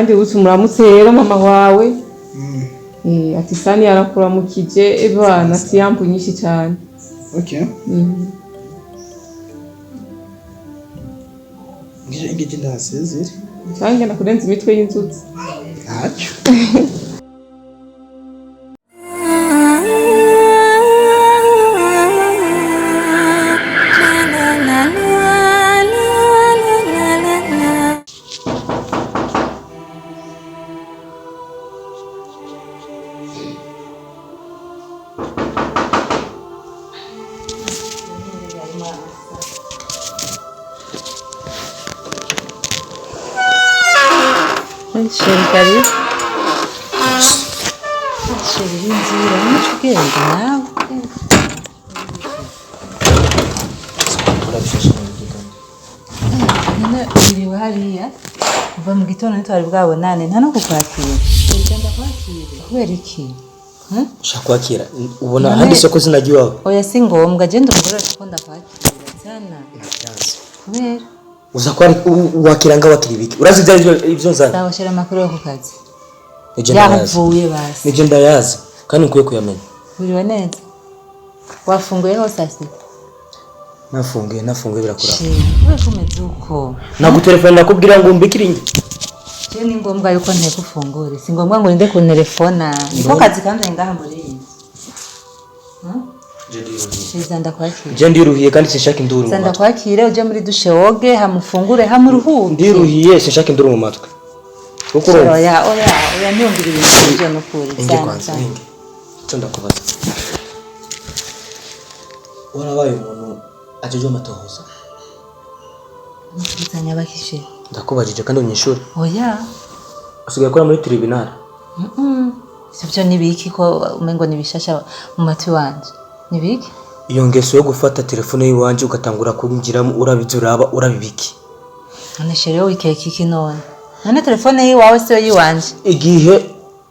kandi utsumuramutse rero mama wawe ati sani yarakuramukije ebana ati yambu nyinshi cyane. Okay. Ngije ndasezere. Cyangwa nakurenza imitwe y'inzuzi. Ntacyo. Şerikari. Şeririn zira hiç geldi ya. Nene uriwe hariya kuva mu gitondo ntitwari bwabonane nta no kukwakira. Ugenda kwakira kubera iki? Shakwakira ubona handi soko zinagiye wawe. Oya si ngombwa je ndumugore ko ndakwakira cyane. Kubera uza kwari wakiranga wakiri biki urazi ibyo nzana ndabashira makuru yo kukazi yavuye basi nije ndayazi kandi nkwiye kuyamenya uriwe neza wafunguye hose asi nafunguye birakura wewe kumeze uko nagutelefona nakubwira ngo mbikiringe je ni ngombwa yuko nteko ufungure si ngombwa ngo ndinde ku telefona niko kazi kandi ngaha muri iyi je ndiruhiye kandi sinshaka induru. Sanda kwakire uje muri dushe woge hamufungure hamuruhuke. Ndiruhiye sinshaka induru mu matwe. Kuko oya ntiyumvira ibintu byo nukuri cyane. Tunda kubaza. Warabaye umuntu ajeje amatohoza. Nitanya bakishe. Ndakubajije kandi unyishura. Oya. Usigaye akora muri tribunal. Sibyo nibiki ko umengo nibishasha mu matwi wanje. Nibiki? Iyo ngeso yo gufata telefone yiwanje ugatangura kunjiramo urabizuraba urabibiki. Aneshere wikeki kinone. None telefone yiwawe se yiwanje. Igihe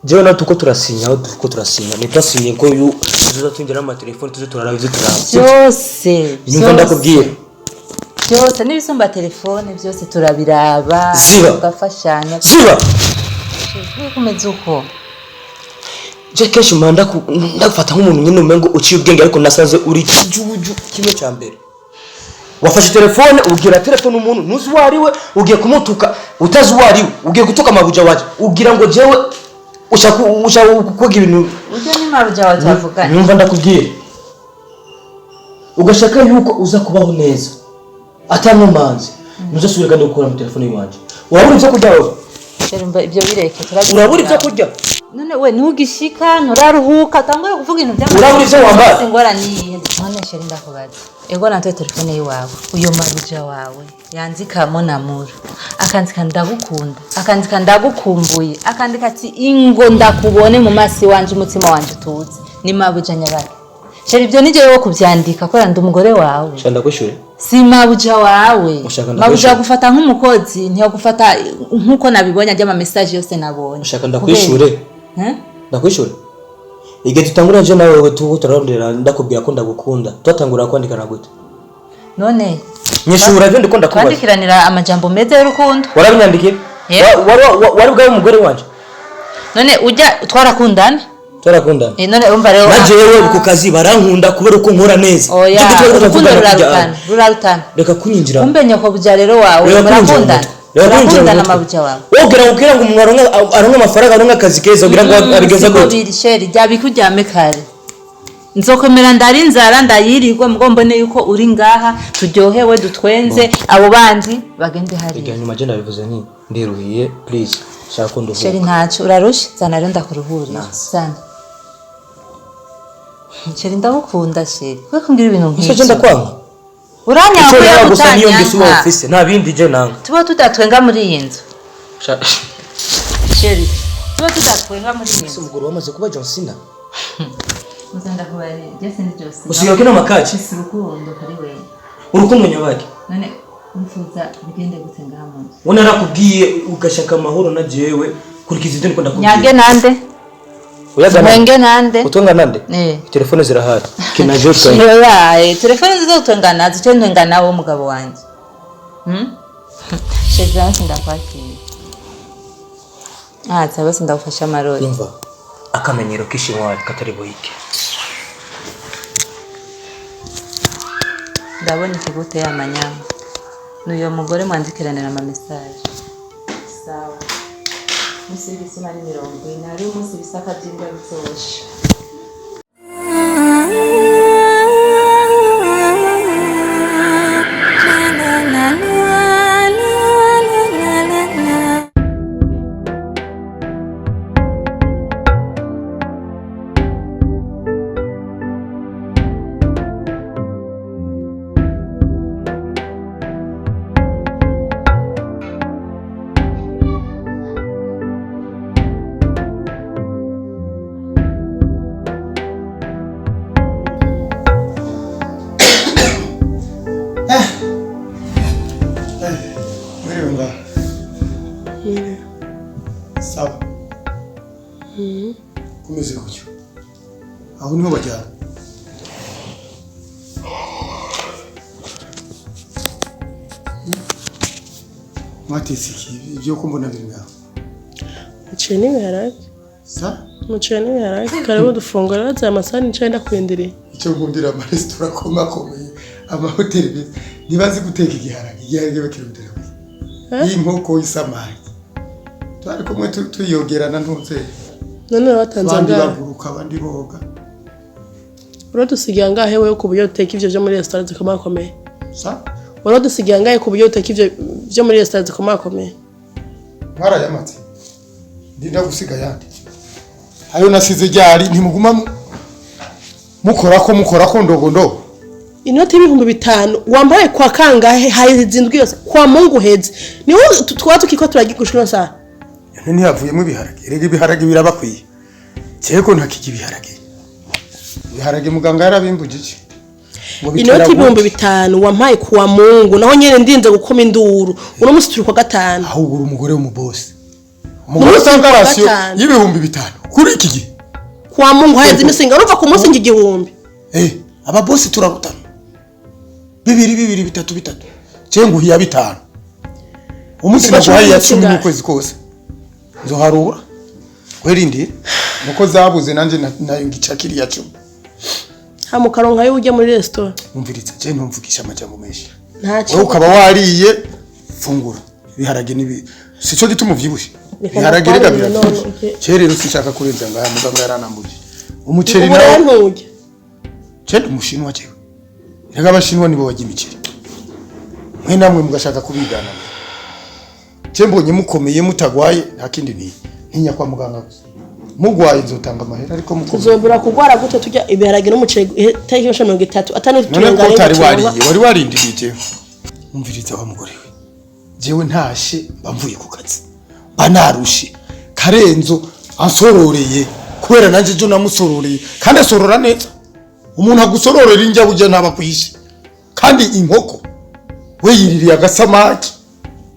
jewe na tuko turasinya nitasinye ko yu tuzatungira ama telefone tuzo turaraba ibyo turaba. Byose. Nyumva ndakubwiye. Byose nibisumba telefone byose turabiraba tugafashanya. Ziba. Kumeze uko. Je keshi manda ndafata nk'umuntu nyine umengo uciye ubwenge ariko nasanze uri kijuju kimwe cya mbere. Wafashe telefone ugira telefone umuntu nuzi wariwe ugiye kumutuka utazi wariwe ugiye gutuka amabuja waje ugira ngo jewe ushaka kukoga ibintu uje ni mabuja waje avugana. Nyumva ndakubwiye. Ugashaka yuko uza kubaho neza. Atamumanzi. Nuzasubira kandi ukora mu telefone yiwanje. Urabura ibyo kurya wowe. Ibyo bireke turabira. Urabura ibyo kurya. None we ntugishika nturaruhuka tangoye kuvuga ibintu by'amazi. Urabura ibyo wambara. Ngora ni none sheri ndakubaza. Ego natoye telefone yiwawe. Uyo mabuja wawe yanzika monamuru. Akandika ndagukunda. Akandika ndagukumbuye. Akandika ati ingo ndakubone mu masi wanje umutima wanje tuzi. Ni mabuja nyabaki. Sheri ibyo nije wo kubyandika ko randa umugore wawe. Shanda kwishure. Si mabuja wawe. Mabuja gufata nk'umukozi ntiyo gufata nkuko nabibonye ajya ama message yose nabonye. Ushaka ndakwishure. Ndakwishure. Igihe tutangura je nawe wewe turarondera ndakubwira ko ndagukunda. Twatangura kwandikana gute? None nyishura byo ndikunda kubaza. Kwandikiranira amajambo meze y'urukundo. Warabinyandikiye? Wari bwawe umugore wanje. None ujya twarakundana? Twarakundana. None umva rero naje wewe ku kazi barankunda kubera uko nkora neza. Rurarutana. Reka kunyinjira. Umbe nyoko buja rero wawe barakundana. Barakundana amabuja wawe. Wogira ngo umuntu aronka amafaranga aronka akazi keza ugira ngo abigeza gute? Birisheri byabikujyame kare. Nzokomera ndari nzara ndayirirwa mbone yuko uri ngaha turyohewe dutwenze abo bandi bagende hari. Igihe nyuma je ndabivuze nti ndiruhiye please shaka ndo. Sheri ntacu urarusha zana rero ndakuruhurira. Sana. Sheri ndagukunda sheri. We kumbwira ibintu nk'ibyo. Ese ndakwanga. Uranya ko yagutanya office nta bindi je nanga. Tuba tudatwenga muri iyi nzu. Sheri. Tuba tudatwenga muri iyi nzu. Umugore wamaze kuba John Cena. Muzanda kubari Jesse ni Jose. Usigaye kino makaci. Urukundo kuri we. Urukundo nyabaki. None umfuza bigende gutenga hamwe. Wona nakubwiye ugashaka amahoro na jewe kurikiza ibyo ndikunda kubwira. Nyage nande? Mwenge nande? Utonga nande? Telefone zirahari. Kina je twa. Yoya, telefone zizotongana zitendwenga nawe umugabo wanje. Shezansi ndakwakira. Tsaba sindagufasha amarori. Umva akamenyero k'ishinwa katari buhike. Ndabona ikiguteye amanyama. N'uyo mugore mwandikiranira ama message. Sawa. Musigi sima ni 40 nari umunsi bisaka by'indya bitoshe. Sawa. Kumeze gutyo. Aho niho bajyana. Matesiki ibyo kumbona biri ngaho. Muceni biharage. Sa? Muceni biharage karabo dufungura za amasani ncenda kwendereye. Icyo nkundira ama restaurant komakomeye, ama hotel nibazi guteka igiharage. Igiharage bakirundira. Iyi nkoko isamaki. Twari kumwe tuyogerana ntuze. None watanze Abandi ngaho. baguruka abandi boga. Uradusigiye ngahe wewe ku buryo uteka ivyo byo muri restaurant zikomakomeye. Sa? Uradusigiye ngahe ku buryo uteka ivyo byo muri restaurant zikomakomeye. Mwarayamatse. Ndinda gusiga yandi. Ayo nasize ryari ntimuguma mukora ko ndogo. Inoti y'ibihumbi 5 wambaye kwa kangahe hayizindwi yose kwa Mungu heze. Ni wowe tukiko turagikushira sa. Ntiyavuyemo ibiharage. Erega ibiharage birabakwiye. Cyeko ntakije ibiharage. Ibiharage muganga yarabimbujije. Inoti y'ibihumbi 5 wampaye kwa Mungu naho nyene ndinze gukoma induru. Uno musi turi kwa 5. Ahubwo umugore w'umubosi. Umugore sangarasiyo y'ibihumbi 5. Kuri iki gihe. Kwa Mungu hayeze imisinga urumva ku munsi ngigihumbi. Ababosi turarutana. 2 3 Cengu hiya 5. Umunsi naguhaye ya 10 mu kwezi kose. Nzoharura. Kwerindi nuko zabuze nanje nayo ngicakiri ya 10. Hamukaronka yo ujya muri restaurant. Umviriza je ntumvugisha amajambo menshi. Ntacyo. Wowe ukaba wariye fungura. Biharage nibi. Sico gituma uvyibushe. Biharage rega birafashe. Rero sishaka kurenza ngaya muganga yaranambuje. Umuceri nawo ntuje. Cende umushinwa cyewe. Rega abashinwa nibo bajya imiceri. Mwe namwe mugashaka kubigana. Mbonye mukomeye mutagwaye nta kindi ni ntinya kwa muganga gusa. Mugwaye nzotanga amahera ariko mukomeye. Tuzobura kugwara gute tujya ibiharage n'umuceri tariki 30 atanu tutungana. None ko tari wari warindiriye. Umviriza wa mugore we. Jewe ntashe bamvuye ku kazi. Banarushe. Karenzo ansororeye kubera nanje jo namusororeye kandi asorora neza. Umuntu agusororera injya bujya ntabakwishe. Kandi inkoko we yiririye agasamaki.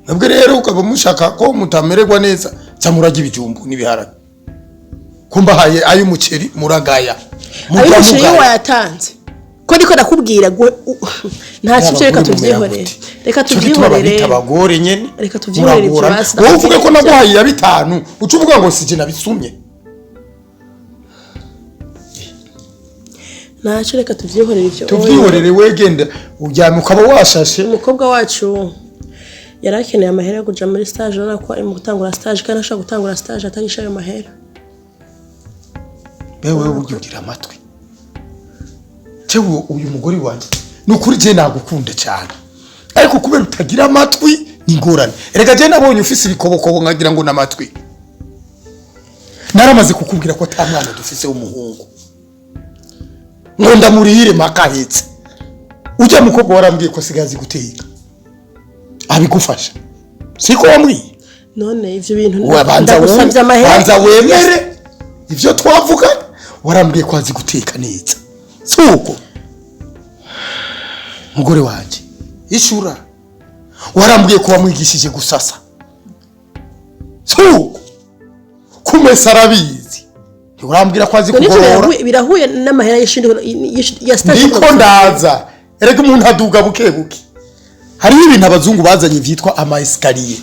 Nabwo rero ukaba mushaka ko mutamererwa neza cyamurage ibijumbu nibiharage. Kumba haye ayo muceri muragaya. Muceri wayatanze. Ko ndiko nakubwira nta cyo reka tuvyihorere. Reka tuvyihorere. Abagore nyene. Reka tuvyihorere byose. Wowe uvuge ko naguhaye ya 5 uca uvuga ngo sije nabisumye. Nacyo reka tuvyihorere ivyo. Tuvyihorere wegenda uryame ukaba washashe. Umukobwa wacu yarakeneye amahera yo kuja muri stage none ko ari mu gutangura stage kandi ashaka gutangura stage atarisha ayo mahera. Bewe ugira amatwi. Cyewe uyu mugore wanje nukuri je nagukunda cyane. Ariko kubera utagira amatwi ni ngorane. Erega je nabonye ufise ibikobokobo nkagira ngo namatwi. Naramaze kukubwira ko tamwana dufise umuhungu. Ngo ndamurihire makahetse. Ujya mukobwa warambwiye ko sigazi guteka. Abigufasha. Siko wamwiye. None ivyo bintu ndagusabye amahera. Banza wemere ivyo twavuga warambwiye ko azi guteka neza. Suko. Mugore wanje. Ishura. Warambwiye ko wamwigishije gusasa. Suko. Kumesa arabizi. Urambwira ko azi kugorora. Birahuye n'amahera y'ishindi ya stage. Ndiko ndaza. Erega umuntu aduga buke buke. Hari ibintu abazungu bazanye vyitwa ama escalier.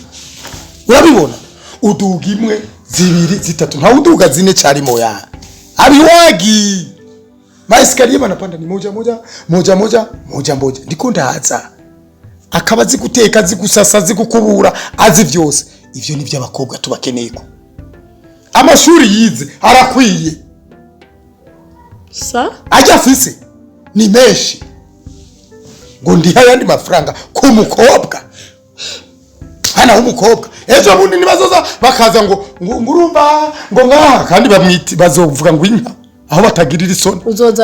Urabibona? Uduga imwe zibiri zitatu nta uduga zine charimo ya abiwagi maiskariye banapanda ni moja ndiko ndaza akaba ziguteka zigusasa zigukubura azi vyose ivyo ni by'abakobwa tubakeneye ko amashuri yize arakwiye sa ajya afise ni menshi ngo ndiha yandi mafaranga ku mukobwa hana umukobwa ejo bundi nibazoza bakaza ngo ngurumva ngo ngaha kandi bamwiti bazovuga ngo inka aho batagirira isoni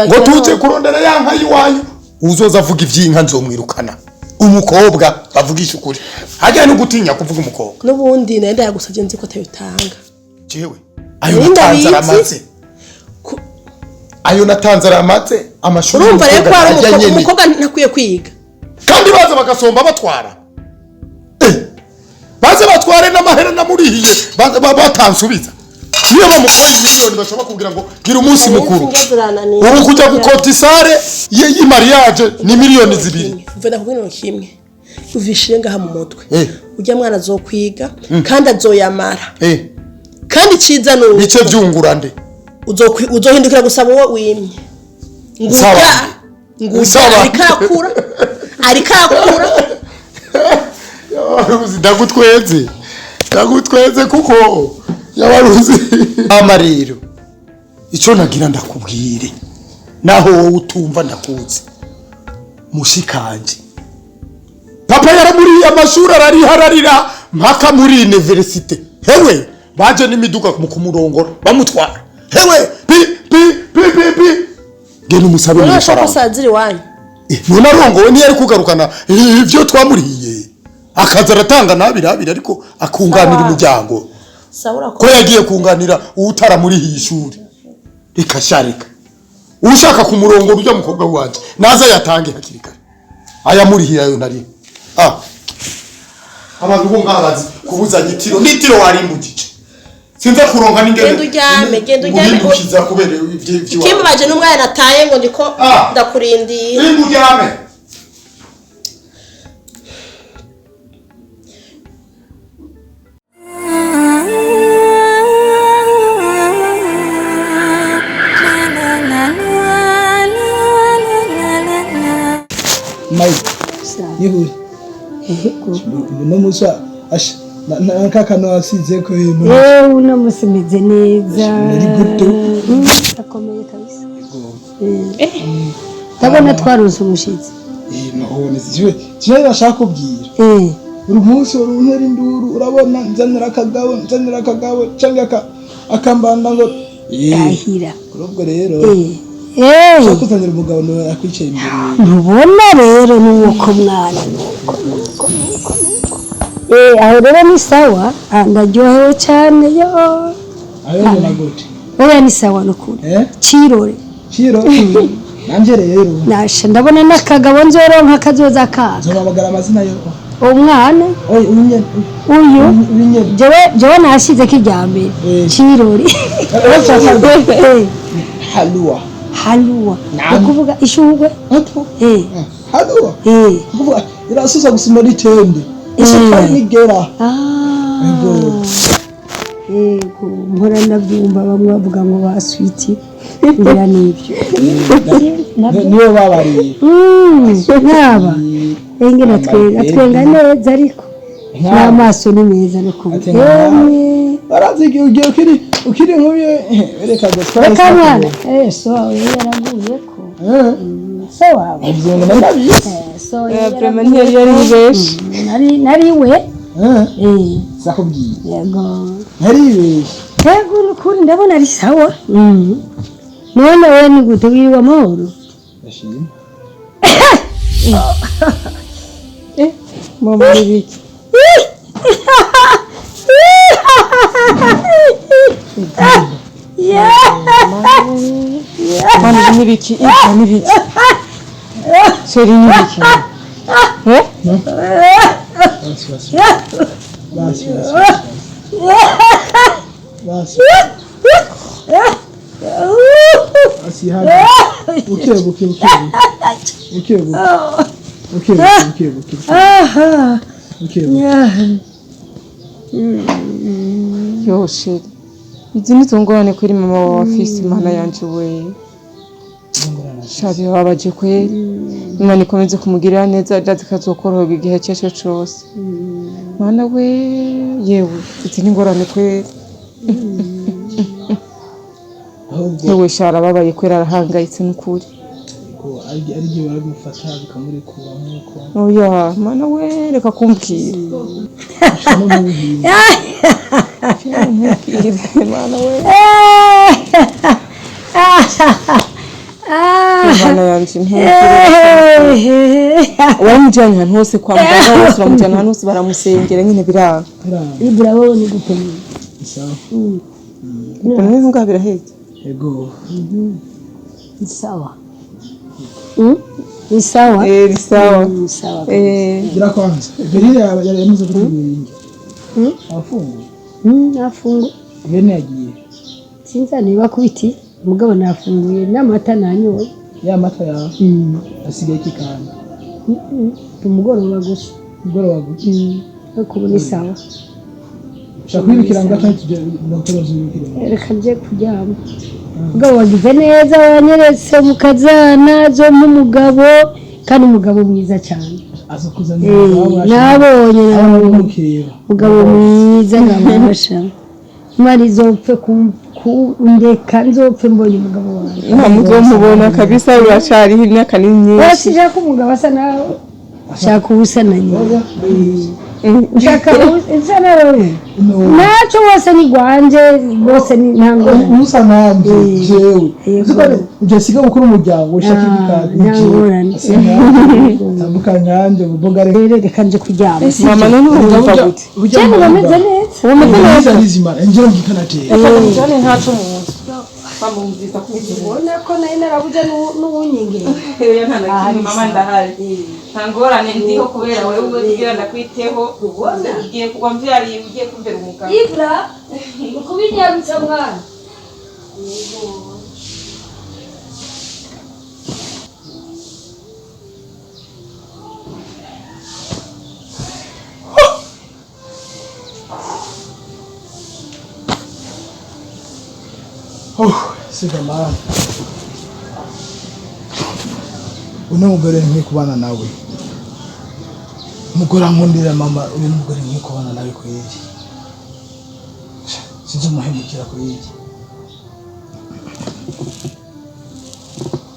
ngo tuje kurondera yanka yiwanyu uzoza avuga ivyinka nzomwirukana umukobwa bavugisha ukuri hajya no gutinya kuvuga umukobwa nubundi nenda yagusavye nzi ko atayutanga jewe ayo natanze aramatse amashuri urumva rero ko ari umukobwa ntakwiye kwiga kandi baza bagasomba batwara baze batware n'amahera namurihiye batansubiza niyo bamuhaye miliyoni bashobora kugira ngo gira umunsi mukuru ubu kujya gukota isare y'imariage ni miliyoni 2 mvena kubwino kimwe uvishire ngaha mu mutwe ujya mwana azokwiga kandi azoyamara kandi ciza no bice byungura nde uzohindukira gusaba uwo wimye nguja arikakura ndagutweze kuko yabaruzi amariro ico nagira ndakubwire naho wowe utumva ndakuzi mushikanje papa yaramuri amashuri ararihararira mpaka muri universite hewe baje n'imiduga mu kumurongora bamutwara hewe pi genda umusabe mu faranga saziri wanyu none arongowe niyo ari kugarukana ivyo twamurihiye akaza aratanga nabirabira ariko akunganira umuryango ko yagiye kunganira utara muri iyi shuri reka sharika ushaka kumurongora ujya mukobwa wanje naza yatange hakirika aya murihiye ayo nari abantu bo ngabazi kubuza nitiro warimbugije sinza kuronka n'ingene genda uryame ukiza kubera ivyo kimubaje n'umwana nataye ngo ndiko ndakurindiye uryame Yehuri Musa asha nakakano asize ko hino unamusimeze neza akomeye kabisa ndabona twaronse umushitsi nahone ziwe bashaka kubwira uri munsi uruntera induru urabona nzanira akagabo cyangwa akambanda ngo yahira urubwo rero kuzanira umugabo no akwicaye imbere ntubona rero nuko mwana aho rero ni sawa ndaryohewe cyane yo ayo na gute oya ni sawa nukuri cirore nanje rero nasha ndabona nakagabo nzoronka kazoza kaza nzobabagara amazina yo umwana uyu jewe nashize kijyambere cirore haluwa ukuvuga ishugwe haluwa ukuvuga irasusa gusima litende isitari nigera yego mpora ndabyumva bamwe bavuga ngo baswiti ngira nibyo niyo babariye nkaba enge natwenga neza ariko n'amaso ni meza no kubwira barazigiye ukiri nk'uye reka gutwara kamwana so yaraguye ko so wawe ibyo ndabizi so vraiment yari beshi nari we zakubwiye yego nari beshi yego n'ukuri ndabona ari sawa none we ni gute wiwa mahoro ndashimye mama biki Mama nibiki Seri nibiki Yo sheri izi ni tungorane kuri mama wa afise imana yanje we shabi wabaje kweri imana ikomeze kumugirira neza ndazi kazokoroherwa igihe cyose cyose mana we yewe izi ni ngorane kweri yewe shara babaye kweri arahangayitse n'ukuri ko ari gihe baragufata bikamurekura nk'uko oya mana we reka kumbwira mana we mana yanje waramujyanye ahantu hose kwa muganga bose baramujyana ahantu hose baramusengera nyine biranga Ibara wowe ni gupema sawa mbona neza ngaho biraheze yego sawa ni sawa ni sawa sawa gira kwanza biriya yamaze kuturinda afungu afungu bene yagiye sinza niba kubiti mugabo nafunguye n'amata nanyoye ya mata yawe asigaye kikanda umugoroba gusa ariko ni sawa shakwibikira ngata tujye ndakora zibikira reka nje kuryama mugabo wagize neza wanyeretse mu kazana zo nk'umugabo kandi umugabo mwiza cyane aza kuzana nabonye umugabo mwiza nabasha mari zopfe ndeka nzopfe mbonye umugabo wanjye muzomubona kabisa uracariho imyaka ni myinshi washaka umugabo asa nawe shaka ubusa na nyina shaka ubusa na wewe naco wose ni gwanje bose ni ntango musa nanje jewe uje siga gukora umuryango ushaka ibikadi tabuka nyanje buboga reka nje kuryama mama none urumva gute cyane bameze neza nizimara njye ngikana teye cyane ntaco muzi bamumvisa ubona ko nayo narabuze n'ubunyingiro mama ndahari ntangorane ndiho kubera wewe ugira ndakwiteho ugiye kugwa mvyariye ugiye kumbera umugabo Ibra ukubinyarutsa mwana siga mama unamugore nkwiye kubana nawe umugore ankundira mama uyu mugore nkwiye kubana nawe kweri sinzi umuhemukira kweri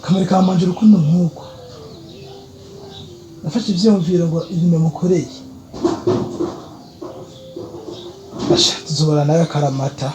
kamere kamanje urukundo nk'uko nafashe ivyiyumviro ngo ibintu mukoreye tuzobana nawe akaramata